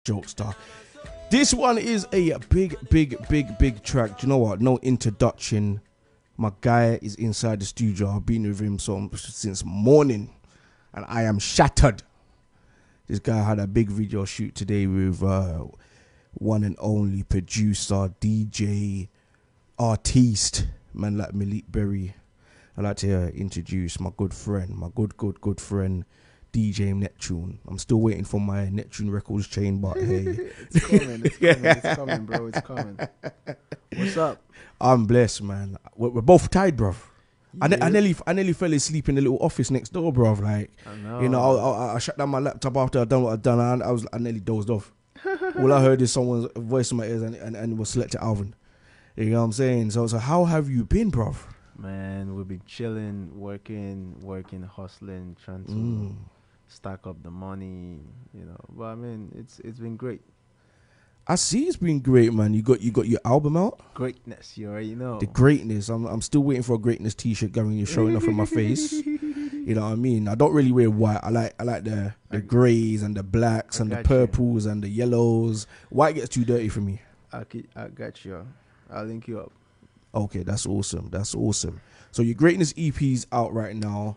Jokestar. This one is a big track. Do you know what? No introduction. My guy is inside the studio. I've been with him since morning, and I am shattered. This guy had a big video shoot today with one and only producer, DJ, artiste, man like Malik Berry. I'd like to introduce my good friend, my good friend, DJ Neptune. I'm still waiting for my Neptune Records chain, but hey. It's coming, bro. It's coming. What's up? I'm blessed, man. We're both tired, bro. Yeah. I nearly fell asleep in the little office next door, bro. Like, I know. you know, I shut down my laptop after I'd done what I'd done, and I nearly dozed off. All I heard is someone's voice in my ears, and it was Selector Alvin. You know what I'm saying? So how have you been, bro? Man, we've been chilling, working, hustling, trying to stack up the money, you know. But I mean, it's been great. I see it's been great, man. You got your album out? Greatness, you already know. The greatness. I'm still waiting for a greatness t-shirt going showing off in my face. You know what I mean? I don't really wear white. I like the greys and the blacks and the purples and the yellows. White gets too dirty for me. I got you. I'll link you up. Okay, that's awesome. So your greatness EP's out right now.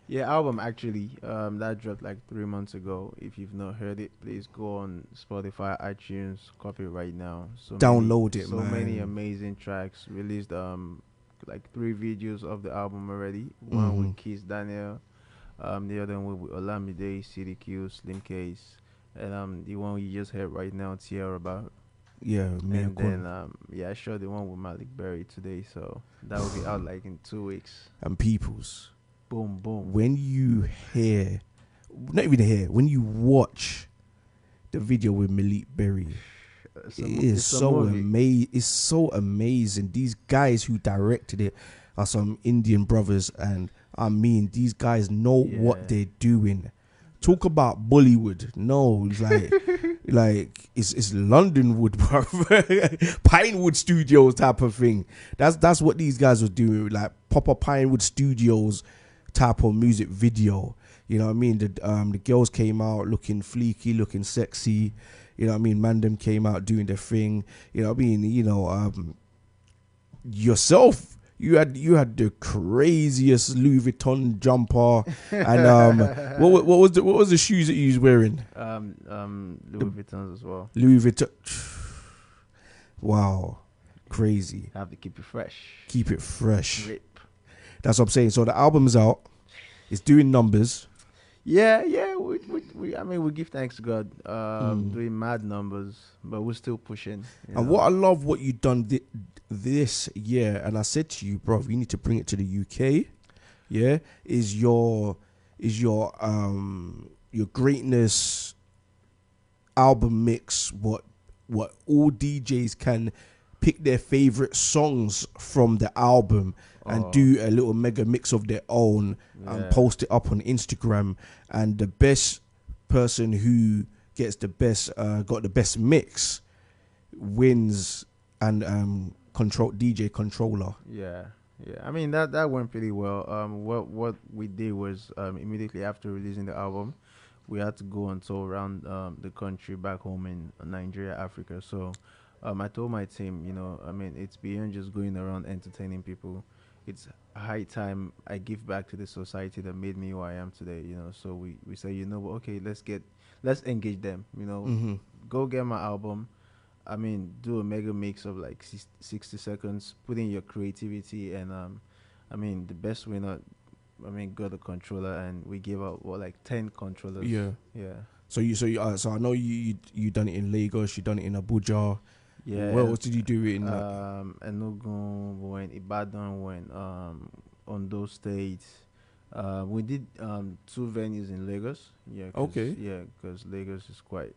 Yeah, album actually. That dropped like 3 months ago. If you've not heard it, please go on Spotify, iTunes, copy it right now. Download it, man. So many amazing tracks. Released like 3 videos of the album already. One with Keith Daniel, the other one with Olamide, CDQ, Slim Case, and the one you just heard right now, Tierra about. Yeah, man. And then I shot the one with Malik Berry today, so that will be out like in 2 weeks. And peoples. Boom. When you hear, not even hear, when you watch the video with Malik Berry, it's so amazing. These guys who directed it are some Indian brothers, and I mean, these guys know what they're doing. Talk about Bollywood. No, it's like it's Londonwood, bro. Pinewood Studios type of thing. That's what these guys were doing, like proper Pinewood Studios type of music video. You know what I mean? The girls came out looking fleeky, looking sexy. You know what I mean? Mandem came out doing their thing. You know what I mean? You know, yourself. You had the craziest Louis Vuitton jumper, and what was the shoes that you was wearing? Louis Vuittons as well. Louis Vuitton. Wow, crazy. Have to keep it fresh. Keep it fresh. Rip. That's what I'm saying. So the album's out. It's doing numbers. Yeah. We give thanks to God. Doing mad numbers, but we're still pushing. And what I love what you done this year, and I said to you, bro, you need to bring it to the UK. Yeah, is your greatness album mix. What all DJs can pick their favorite songs from the album and do a little mega mix of their own and post it up on Instagram, and the best person who gets the best got the best mix wins, and control DJ controller. Yeah. I mean that went pretty well. What we did was immediately after releasing the album, we had to go on tour around the country back home in Nigeria, Africa. So I told my team, you know, I mean, it's beyond just going around entertaining people. It's high time I give back to the society that made me who I am today, you know. So we say, you know, okay, let's engage them, you know. Go get my album. I mean, do a mega mix of like 60 seconds, put in your creativity, and I mean, the best winner, got a controller, and we gave out like 10 controllers. Yeah. So I know you done it in Lagos, you done it in Abuja. Yeah. Where else did you do it in? Enugu, we went Ibadan, went Ondo State. We did 2 venues in Lagos. Yeah. Okay. Yeah, because Lagos is quite.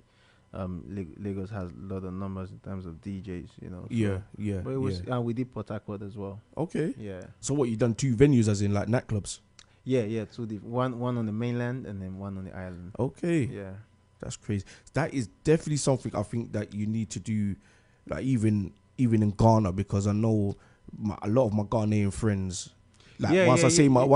Lagos has a lot of numbers in terms of DJs, you know. So, yeah. But it was, and we did Port Harcourt as well. Okay. Yeah. So what, you done 2 venues as in like nightclubs? Yeah, 2 different. One on the mainland and then one on the island. Okay. Yeah. That's crazy. That is definitely something I think that you need to do, like even in Ghana, because I know a lot of my Ghanaian friends. Like once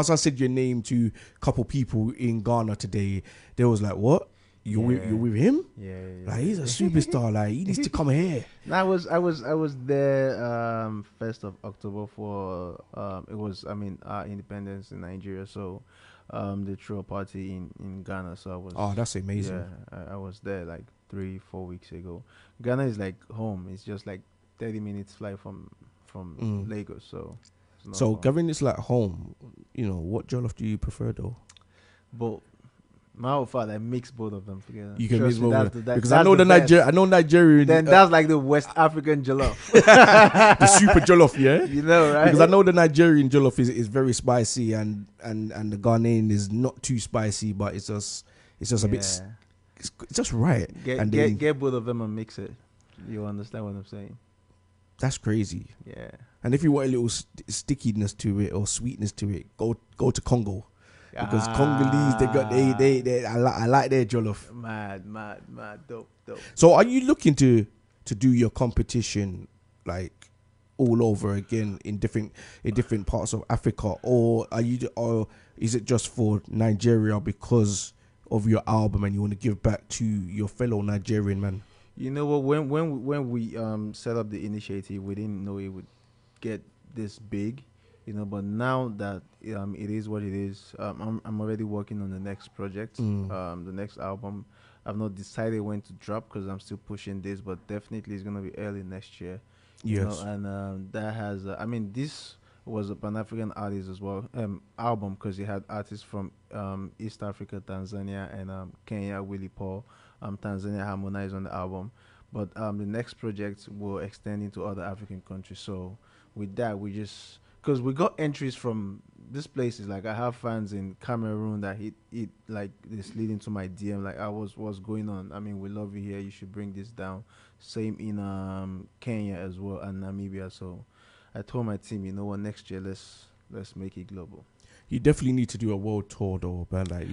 I said your name to a couple people in Ghana today, they was like, "What? You're with him? Yeah. Like, he's a superstar. Like, he needs to come here. I was there 1st of October for it was our independence in Nigeria, so they threw a party in Ghana, so I was Oh, that's amazing. yeah, I was there like 3-4 weeks ago. Ghana is like home. It's just like 30 minutes flight from Lagos, so it's not So, far. given it's like home, what jollof do you prefer though? But my father, I mix both of them together. You can Trust mix me, both that's of them. the, that, Because that's the best. I know Nigerian. Then that's like the West African jollof. The super jollof, yeah. You know, right? Because I know the Nigerian jollof is very spicy, and the Ghanaian is not too spicy, but it's just a bit. It's just right. Get both of them and mix it. You understand what I'm saying? That's crazy. Yeah. And if you want a little stickiness to it or sweetness to it, go to Congo. Because Congolese, they I like their jollof. Mad, dope. So are you looking to do your competition like all over again in different parts of Africa, or is it just for Nigeria because of your album and you want to give back to your fellow Nigerian man? You know what? When we set up the initiative, we didn't know it would get this big, But now that it is what it is, I'm already working on the next project, the next album. I've not decided when to drop because I'm still pushing this, but definitely it's gonna be early next year. Yes. And that has, this was a Pan African artist as well, album, because it had artists from East Africa, Tanzania, and Kenya. Willie Paul, Tanzania harmonized on the album, but the next project will extend into other African countries. So with that, we just because we got entries from these places. Like I have fans in Cameroon that hit like this leading to my DM. Like what's going on? I mean, we love you here. You should bring this down. Same in Kenya as well and Namibia. So I told my team, you know what, next year let's make it global. You definitely need to do a world tour though, man. Like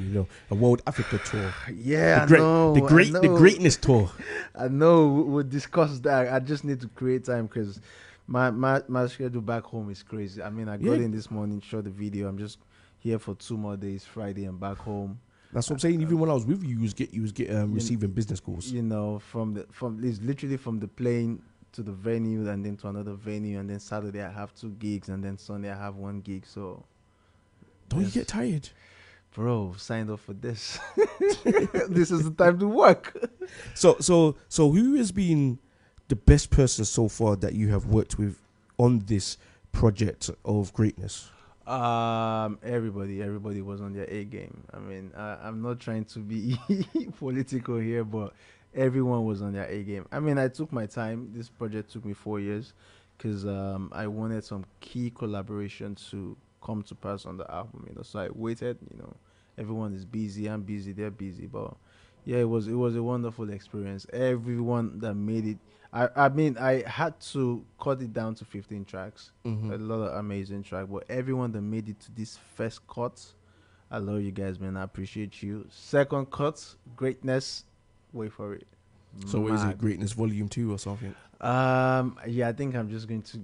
a world Africa tour. Yeah, the greatness tour. I know we'll discuss that. I just need to create time because my schedule back home is crazy. I mean, I got in this morning, shot the video. I'm just here for 2 more days, Friday and back home. That's what I'm saying. Even when I was with you, you was receiving business calls. It's literally from the plane to the venue and then to another venue, and then Saturday I have 2 gigs, and then Sunday I have 1 gig. So don't you get tired? Bro, signed up for this. This is the time to work. So who has been the best person so far that you have worked with on this project of greatness? Everybody was on their A game. I mean, I'm not trying to be political here, but everyone was on their A game. I mean, I took my time. This project took me 4 years because I wanted some key collaborations to come to pass on the album. So I waited. Everyone is busy. I'm busy. They're busy. But yeah, it was a wonderful experience. Everyone that made it. I mean, I had to cut it down to 15 tracks. A lot of amazing tracks. But everyone that made it to this first cut, I love you guys, man. I appreciate you. Second cut, greatness. Wait for it. So what is it, Greatness Volume 2 or something? Yeah, I think I'm just going to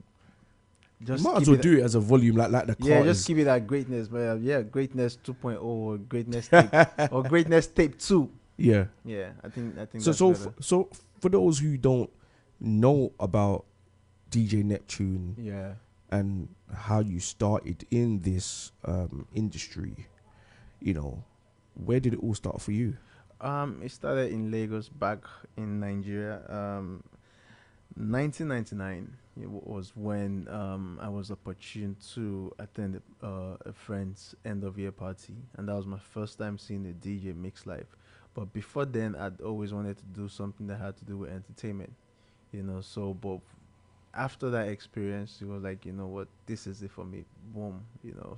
might as well do it as a volume like the car. Yeah, just keep it at greatness. But yeah, greatness 2.0 or greatness tape or greatness tape 2. Yeah. Yeah, I think so for those who don't know about DJ Neptune, and how you started in this industry, where did it all start for you? It started in Lagos, back in Nigeria. 1999 was when I was opportune to attend a friend's end of year party, and that was my first time seeing a DJ mix live. But before then, I'd always wanted to do something that had to do with entertainment, So, but after that experience, it was like, you know what, this is it for me. Boom,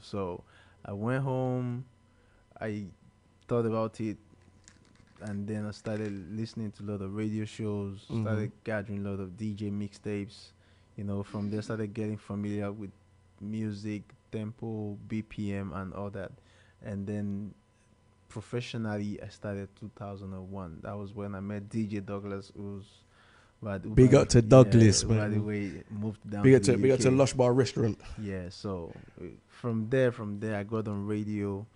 So I went home, I thought about it, and then I started listening to a lot of radio shows, started gathering a lot of DJ mixtapes, From there, started getting familiar with music, tempo, BPM, and all that. And then professionally, I started 2001. That was when I met DJ Douglas, who's big up to Douglas, man. By the way, moved down. Big up to Lush Bar Restaurant. Yeah. So from there, I got on radio.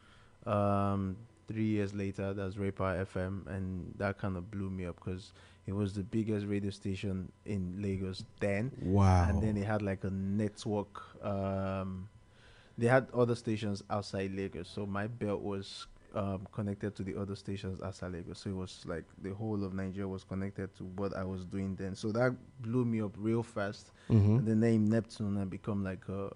3 years later, that's Raypower FM, and that kind of blew me up because it was the biggest radio station in Lagos then, and then Wow. they had like a network. They had other stations outside Lagos, so my belt was connected to the other stations outside Lagos. So it was like the whole of Nigeria was connected to what I was doing then. So that blew me up real fast. Mm-hmm. And the name Neptune had become like a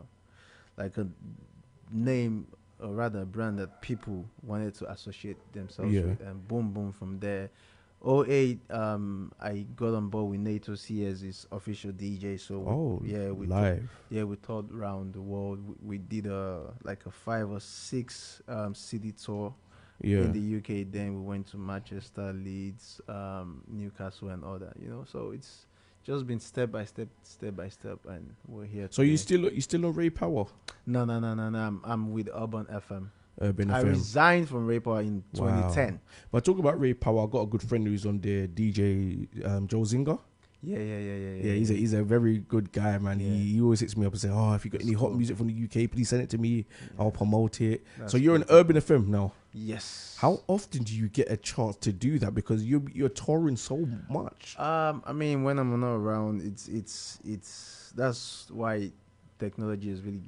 name, or rather a brand that people wanted to associate themselves Yeah. with. And boom, boom, from there. '08, I got on board with NATO C as his official DJ. So Oh, yeah, live. we toured around the world. We did like a 5 or 6 city tour Yeah. in the UK. Then we went to Manchester, Leeds, Newcastle, and all that. So it's just been step by step, and we're here. So you still on Ray Power? No. I'm with Urban FM. Urban I FM. resigned from Raypower in 2010. But talk about Ray Power. I got a good friend who's on there, DJ Joe Zinger. Yeah. Yeah, he's a very good guy, man. Yeah. He always hits me up and say, "Oh, if you got any hot music from the UK, please send it to me. I'll promote it." That's So you're cool. on Urban FM now. Yes. How often do you get a chance to do that? Because you're touring so much. I mean, when I'm not around, it's that's why technology has really,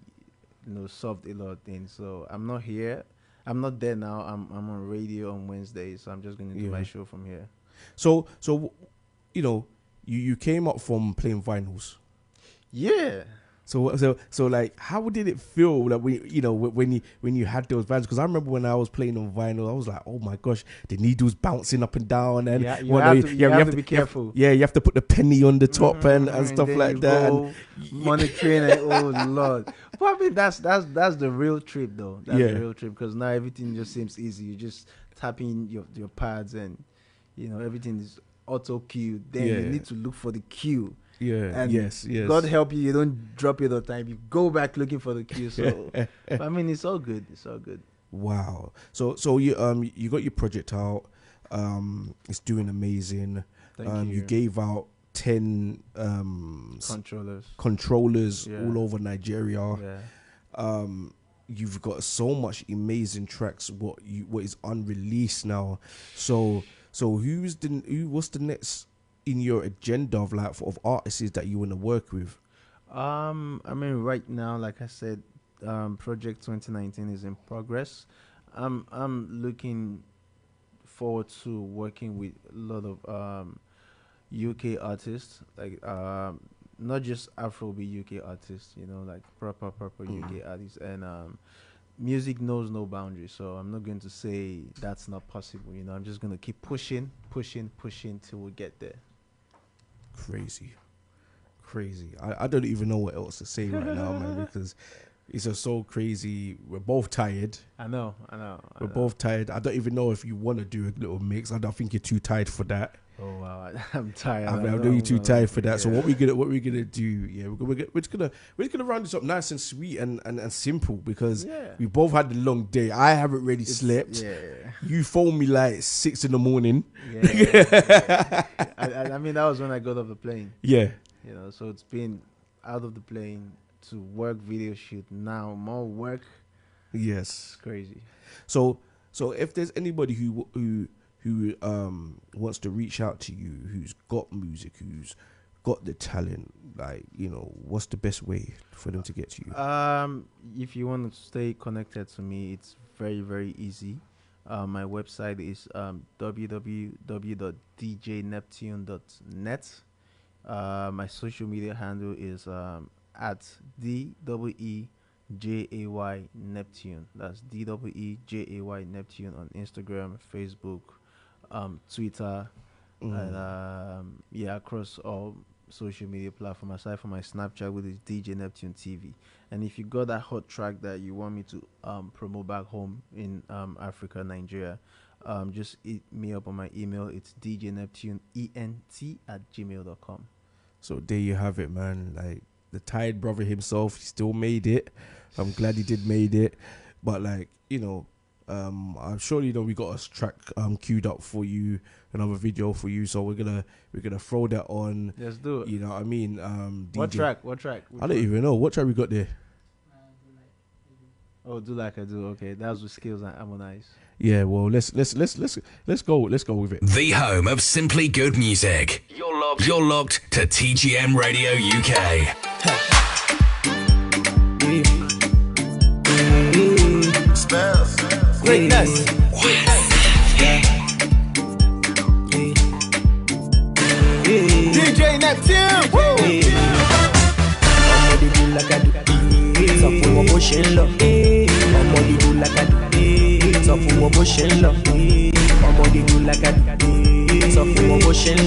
solved a lot of things. So I'm not here. I'm not there now. I'm on radio on Wednesdays. So I'm just gonna do my show from here. So you came up from playing vinyls. Yeah. So like, how did it feel like when you had those bands? Because I remember when I was playing on vinyl, I was like, oh my gosh, the needles bouncing up and down, and You have to be careful. You have to put the penny on the top and stuff then like you that. go monitoring it. Oh Lord. But I mean, that's the real trip though. That's the real trip, because now everything just seems easy. You just tap in your pads, and everything is auto cue. Then you need to look for the cue. Yeah. And yes. God help you don't drop it all the time. You go back looking for the cue. So I mean, it's all good. It's all good. Wow. So you got your project out. It's doing amazing. Thank you. You gave out 10 controllers Yeah. all over Nigeria. Yeah. You've got so much amazing tracks. What is unreleased now? So what's the next in your agenda of artists that you want to work with? I mean, right now, like I said, Project 2019 is in progress. I'm looking forward to working with a lot of UK artists, like not just Afrobeat UK artists, like proper UK artists, and music knows no boundaries. So I'm not going to say that's not possible. I'm just going to keep pushing till we get there. Crazy. I don't even know what else to say right now, man, because it's just so crazy. We're both tired. I know. We're both tired. I don't even know if you want to do a little mix. I don't think you're too tired for that. Oh wow, I'm tired. I know you're too tired for that. Yeah. So what we're gonna do? Yeah, we're just gonna round this up nice and sweet and simple, because we both had a long day. I haven't really slept. Yeah. You phoned me like 6 a.m. Yeah. I mean, that was when I got off the plane. Yeah. So it's been out of the plane to work, video shoot, now more work. Yes. It's crazy. So if there's anybody who wants to reach out to you, who's got music, who's got the talent, like, what's the best way for them to get to you? If you want to stay connected to me, it's very, very easy. My website is www.djneptune.net. My social media handle is at DEEJAY Neptune. That's DEEJAY Neptune on Instagram, Facebook, Twitter, and across all social media platforms, aside from my Snapchat, which is DJ Neptune TV. And if you got that hot track that you want me to promote back home in Africa, Nigeria, just hit me up on my email. It's djneptuneent@gmail.com. So there you have it, man. Like, the tired brother himself, he still made it. I'm glad he did made it. But like, I'm sure we got a track queued up for you, another video for you. So we're gonna throw that on. Let's do it. You know what I mean? DJ. What track? I don't even know what track we got there. Oh, Do Like I Do. Okay, that was with Skills and Harmonize. Yeah, well, let's go with it. The home of simply good music. You're locked to TGM Radio UK. Greatness. DJ Neptune. Ọmọdé do like I do. Sọ fún wọn bó ṣe ń lọ. Ọmọdé do like I do. Sọ fún wọn bó ṣe ń lọ. Ọmọdé do like I do. Sọ fún wọn bó ṣe ń lọ.